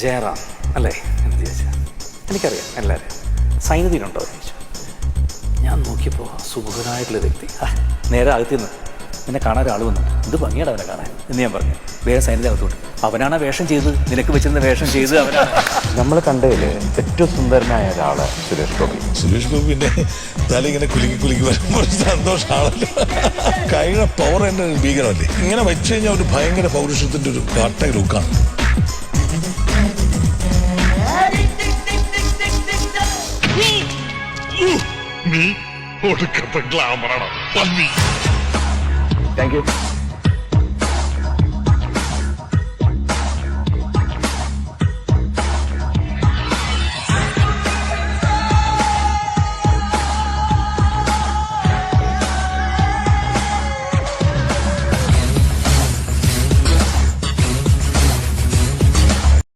ജയറാം അല്ലേ എന്ന് ചോദിച്ചാൽ എനിക്കറിയാം എല്ലാവരും. സൈനദീനുണ്ടോ എന്ന് ചോദിച്ചു. ഞാൻ നോക്കിയപ്പോൾ സുമുഖനായിട്ടുള്ള വ്യക്തി. നേരെ അകത്തിന്ന് നിന്നെ കാണാൻ ഒരാൾ വന്നു. എന്ത് ഭംഗിയാണ് അവനെ കാണാൻ എന്ന് ഞാൻ പറഞ്ഞു. വേറെ സൈനത്തെ അകത്തോട്ട്. അവനാണ് വേഷം ചെയ്ത്, നിനക്ക് വെച്ചിരുന്ന വേഷം ചെയ്ത് അവനാണ്. നമ്മൾ കണ്ടതിൽ ഏറ്റവും സുന്ദരനായ ഒരാള് സുരേഷ് ഗോപി. സുരേഷ് ഗോപി പിന്നെ തല ഇങ്ങനെ കുലുക്കി വരുമ്പോൾ സന്തോഷമാണല്ലോ. കൈയുടെ പവർ തന്നെ ഭീകരമല്ലേ. ഇങ്ങനെ വെച്ച് കഴിഞ്ഞാൽ ഒരു ഭയങ്കര പൗരുഷത്തിന്റെ ഒരു കാട്ട ലുക്കാണ്. നീ ഒടുക്കത്തെ ഗ്ലാമറാണ്. Thank you.